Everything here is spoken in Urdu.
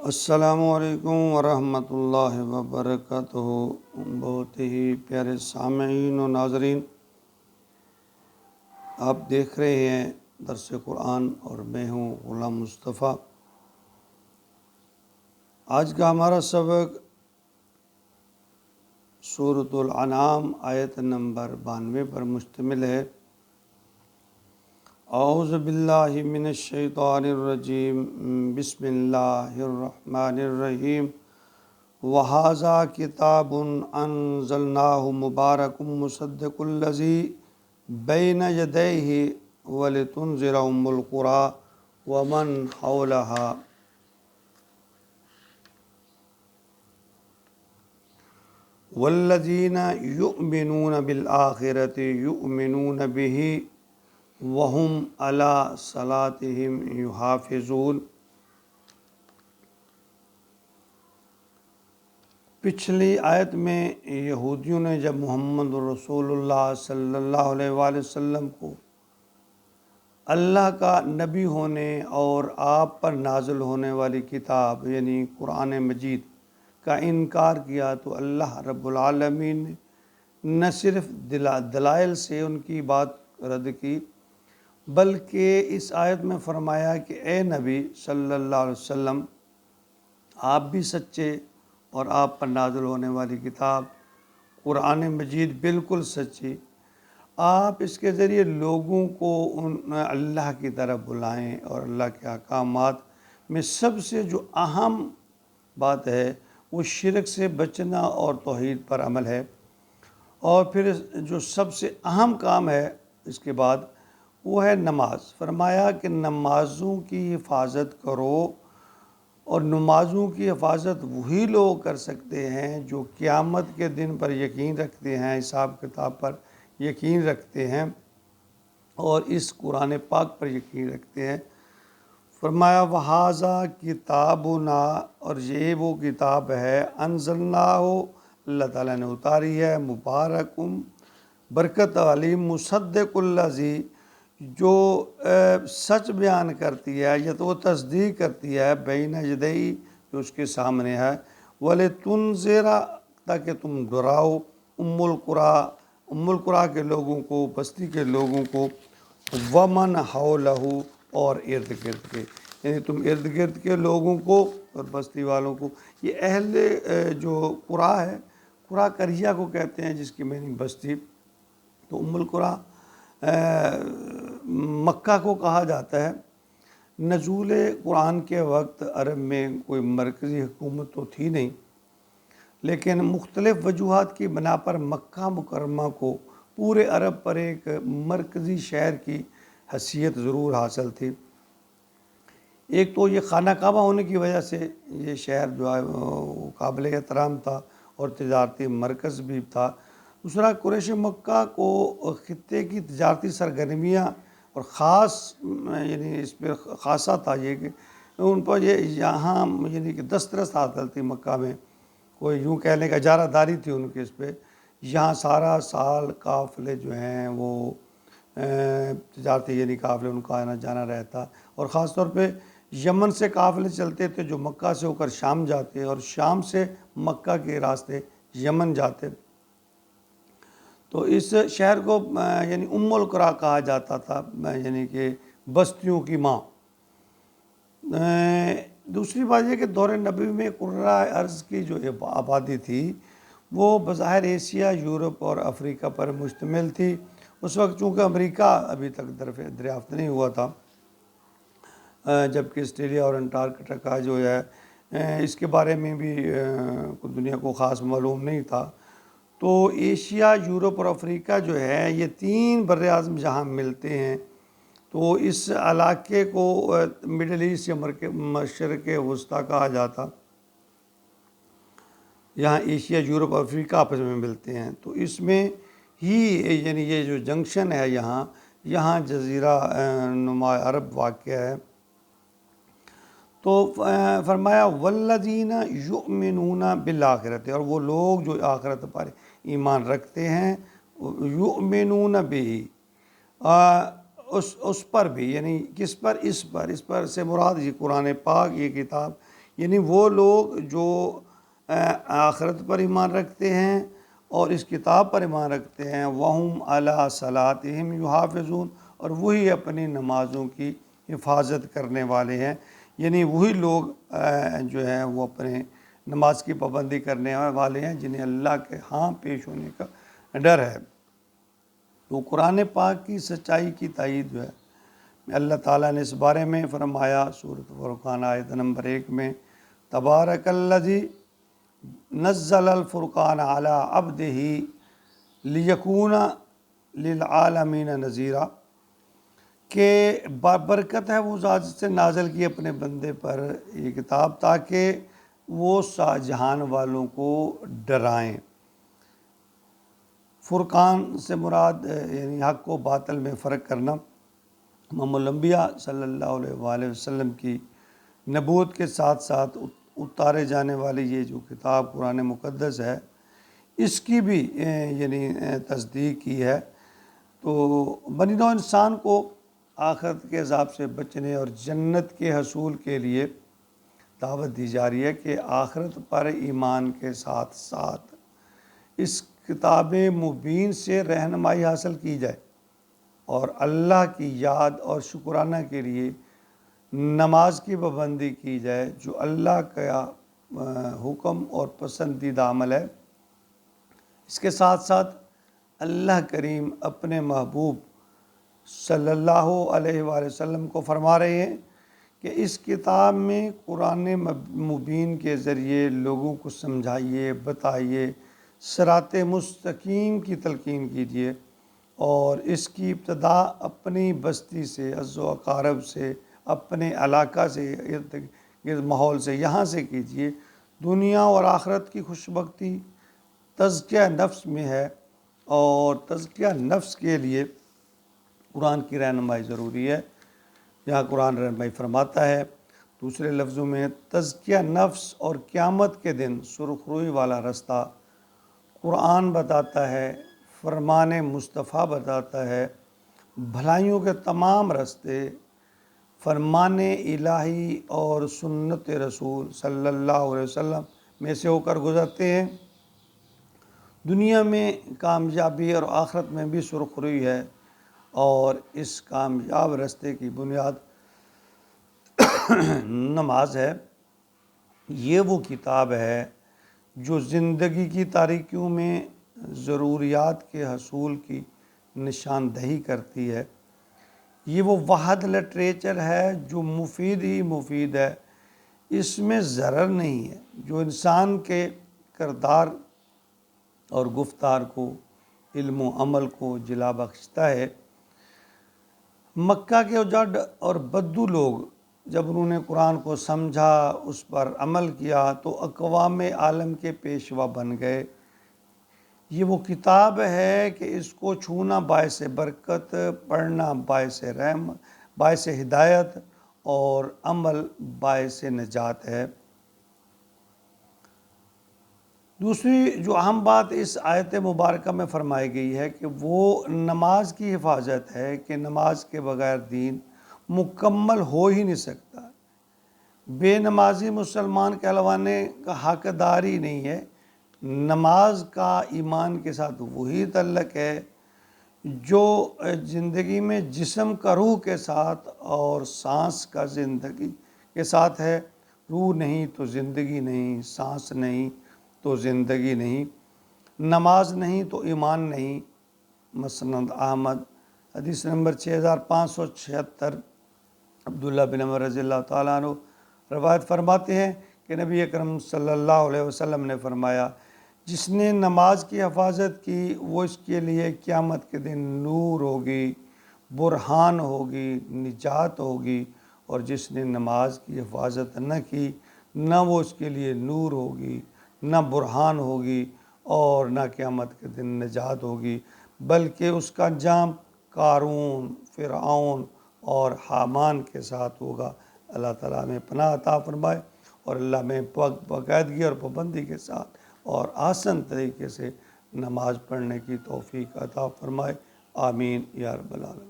السلام علیکم ورحمۃ اللہ وبرکاتہ۔ بہت ہی پیارے سامعین و ناظرین، آپ دیکھ رہے ہیں درس قرآن اور میں ہوں غلام مصطفیٰ۔ آج کا ہمارا سبق سورۃ الانعام آیت نمبر 92 پر مشتمل ہے۔ اعوذ باللہ من الشیطان الرجیم، بسم اللہ الرحمن الرحیم۔ وَهَذَا كِتَابٌ أَنزَلْنَاهُ مُبَارَكٌ مُصَدِّقُ الَّذِي بَيْنَ يَدَيْهِ وَلِتُنذِرَ أُمَّ الْقُرَىٰ وَمَنْ حَوْلَهَا وَالَّذِينَ يُؤْمِنُونَ بِالْآخِرَةِ يُؤْمِنُونَ بِهِ وَهُمْ عَلَىٰ صَلَاتِهِمْ يُحَافِظُونَ۔ پچھلی آیت میں یہودیوں نے جب محمد رسول اللہ صلی اللہ علیہ وآلہ وسلم کو اللہ کا نبی ہونے اور آپ پر نازل ہونے والی کتاب یعنی قرآن مجید کا انکار کیا، تو اللہ رب العالمین نے نہ صرف دلائل سے ان کی بات رد کی، بلکہ اس آیت میں فرمایا کہ اے نبی صلی اللہ علیہ وسلم، آپ بھی سچے اور آپ پر نازل ہونے والی کتاب قرآن مجید بالکل سچی۔ آپ اس کے ذریعے لوگوں کو اللہ کی طرف بلائیں، اور اللہ کے احکامات میں سب سے جو اہم بات ہے وہ شرک سے بچنا اور توحید پر عمل ہے۔ اور پھر جو سب سے اہم کام ہے اس کے بعد وہ ہے نماز۔ فرمایا کہ نمازوں کی حفاظت کرو، اور نمازوں کی حفاظت وہی لوگ کر سکتے ہیں جو قیامت کے دن پر یقین رکھتے ہیں، حساب کتاب پر یقین رکھتے ہیں، اور اس قرآن پاک پر یقین رکھتے ہیں۔ فرمایا وَهَذَا كِتَابُنَا، اور یہ وہ کتاب ہے انزلناہ اللہ تعالیٰ نے اتاری ہے، مبارکم برکت والی، مصدق الذی جو سچ بیان کرتی ہے یا تو وہ تصدیق کرتی ہے، بین یدیہ جو اس کے سامنے ہے، وَلِتُنذِرَ تاکہ تم ڈراؤ ام القریٰ کے لوگوں کو، بستی کے لوگوں کو، ومن حولہ اور ارد گرد کے، یعنی تم ارد گرد کے لوگوں کو اور بستی والوں کو۔ یہ اہل جو قریٰ ہے، قریٰ قریہ کو کہتے ہیں جس کی معنی بستی، تو ام القریٰ مکہ کو کہا جاتا ہے۔ نزول قرآن کے وقت عرب میں کوئی مرکزی حکومت تو تھی نہیں، لیکن مختلف وجوہات کی بنا پر مکہ مکرمہ کو پورے عرب پر ایک مرکزی شہر کی حیثیت ضرور حاصل تھی۔ ایک تو یہ خانہ کعبہ ہونے کی وجہ سے یہ شہر جو ہے وہ قابل احترام تھا اور تجارتی مرکز بھی تھا۔ دوسرا، قریش مکہ کو خطے کی تجارتی سرگرمیاں اور خاص یعنی اس پہ خاصہ تھا یہ کہ ان پر یہاں یعنی کہ دسترس حاصل تھی مکہ میں، کوئی یوں کہہ لیں کہ اجارہ داری تھی ان کے اس پہ۔ یہاں سارا سال قافلے جو ہیں وہ تجارتی یعنی قافلے ان کا آنا جانا رہتا، اور خاص طور پہ یمن سے قافلے چلتے تھے جو مکہ سے ہو کر شام جاتے، اور شام سے مکہ کے راستے یمن جاتے۔ تو اس شہر کو یعنی ام القریٰ کہا جاتا تھا، یعنی کہ بستیوں کی ماں۔ دوسری بات یہ کہ دور نبوی میں قرۂ ارض کی جو آبادی تھی وہ بظاہر ایشیا، یورپ اور افریقہ پر مشتمل تھی۔ اس وقت چونکہ امریکہ ابھی تک دریافت نہیں ہوا تھا، جبکہ آسٹریلیا اور انٹارکٹیکا جو ہے اس کے بارے میں بھی دنیا کو خاص معلوم نہیں تھا۔ تو ایشیا، یورپ اور افریقہ جو ہے یہ تین بر اعظم جہاں ملتے ہیں، تو اس علاقے کو مڈل ایسٹ یا مشرق وسطیٰ کہا جاتا۔ یہاں ایشیا، یورپ اور افریقہ آپس میں ملتے ہیں، تو اس میں ہی یعنی یہ جو جنکشن ہے یہاں جزیرہ نما عرب واقع ہے۔ تو فرمایا والذین یؤمنون بالآخرۃ، اور وہ لوگ جو آخرت پر ایمان رکھتے ہیں، یؤمنون بہ، اس پر بھی، یعنی کس پر؟ اس پر سے مراد یہ قرآن پاک، یہ کتاب، یعنی وہ لوگ جو آخرت پر ایمان رکھتے ہیں اور اس کتاب پر ایمان رکھتے ہیں، وَهُمْ عَلَىٰ صَلَاتِهِمْ يُحَافِظُونَ، اور وہی اپنی نمازوں کی حفاظت کرنے والے ہیں، یعنی وہی لوگ جو ہیں وہ اپنے نماز کی پابندی کرنے والے ہیں جنہیں اللہ کے ہاں پیش ہونے کا ڈر ہے۔ تو قرآن پاک کی سچائی کی تائید جو ہے اللہ تعالیٰ نے اس بارے میں فرمایا سورۃ فرقان آیت نمبر 1 میں، تبارک الذی نزل الفرقان علی عبدہ لیکون للعالمین نذیرا، کہ برکت ہے وہ ذات سے نازل کی اپنے بندے پر یہ کتاب تاکہ وہ جہان والوں کو ڈرائیں۔ فرقان سے مراد یعنی حق و باطل میں فرق کرنا۔ امام الانبیاء صلی اللہ علیہ وآلہ وسلم کی نبوت کے ساتھ ساتھ اتارے جانے والی یہ جو کتاب قرآن مقدس ہے، اس کی بھی یعنی تصدیق کی ہے۔ تو بنی نوع انسان کو آخرت کے عذاب سے بچنے اور جنت کے حصول کے لیے دعوت دی جا رہی ہے کہ آخرت پر ایمان کے ساتھ ساتھ اس کتاب مبین سے رہنمائی حاصل کی جائے اور اللہ کی یاد اور شکرانہ کے لیے نماز کی پابندی کی جائے، جو اللہ کا حکم اور پسندیدہ عمل ہے۔ اس کے ساتھ ساتھ اللہ کریم اپنے محبوب صلی اللہ علیہ وآلہ وسلم کو فرما رہے ہیں کہ اس کتاب میں قرآن مبین کے ذریعے لوگوں کو سمجھائیے، بتائیے، صراط مستقیم کی تلقین کیجیے، اور اس کی ابتدا اپنی بستی سے، عز و اقارب سے، اپنے علاقہ سے، ارد گرد ماحول سے، یہاں سے کیجیے۔ دنیا اور آخرت کی خوشبختی تزکیہ نفس میں ہے، اور تزکیہ نفس کے لیے قرآن کی رہنمائی ضروری ہے۔ یہاں قرآن رہنمائی فرماتا ہے دوسرے لفظوں میں، تزکیہ نفس اور قیامت کے دن سرخ روئی والا رستہ قرآن بتاتا ہے، فرمان مصطفیٰ بتاتا ہے، بھلائیوں کے تمام راستے فرمان الہی اور سنت رسول صلی اللہ علیہ وسلم میں سے ہو کر گزرتے ہیں۔ دنیا میں کامیابی اور آخرت میں بھی سرخ روئی ہے، اور اس کامیاب راستے کی بنیاد نماز ہے۔ یہ وہ کتاب ہے جو زندگی کی تاریکیوں میں ضروریات کے حصول کی نشاندہی کرتی ہے۔ یہ وہ واحد لٹریچر ہے جو مفید ہی مفید ہے، اس میں ضرر نہیں ہے، جو انسان کے کردار اور گفتار کو، علم و عمل کو جلا بخشتا ہے۔ مکہ کے اجڑ اور بدو لوگ جب انہوں نے قرآن کو سمجھا، اس پر عمل کیا، تو اقوام عالم کے پیشوا بن گئے۔ یہ وہ کتاب ہے کہ اس کو چھونا باعث برکت، پڑھنا باعث رحمت، باعث ہدایت، اور عمل باعث نجات ہے۔ دوسری جو اہم بات اس آیت مبارکہ میں فرمائی گئی ہے کہ وہ نماز کی حفاظت ہے، کہ نماز کے بغیر دین مکمل ہو ہی نہیں سکتا۔ بے نمازی مسلمان کہلوانے کا حقدار ہی نہیں ہے۔ نماز کا ایمان کے ساتھ وہی تعلق ہے جو زندگی میں جسم کا روح کے ساتھ اور سانس کا زندگی کے ساتھ ہے۔ روح نہیں تو زندگی نہیں، سانس نہیں تو زندگی نہیں، نماز نہیں تو ایمان نہیں۔ مسند احمد حدیث نمبر 6576، عبداللہ بن عمر رضی اللہ تعالیٰ عنہ روایت فرماتے ہیں کہ نبی اکرم صلی اللہ علیہ وسلم نے فرمایا، جس نے نماز کی حفاظت کی وہ اس کے لیے قیامت کے دن نور ہوگی، برہان ہوگی، نجات ہوگی، اور جس نے نماز کی حفاظت نہ کی نہ وہ اس کے لیے نور ہوگی، نہ برہان ہوگی، اور نہ قیامت کے دن نجات ہوگی، بلکہ اس کا انجام قارون، فرعون اور حامان کے ساتھ ہوگا۔ اللہ تعالیٰ میں پناہ عطا فرمائے، اور اللہ میں باقاعدگی اور پابندی کے ساتھ اور آسان طریقے سے نماز پڑھنے کی توفیق عطا فرمائے۔ آمین یا رب العالمین۔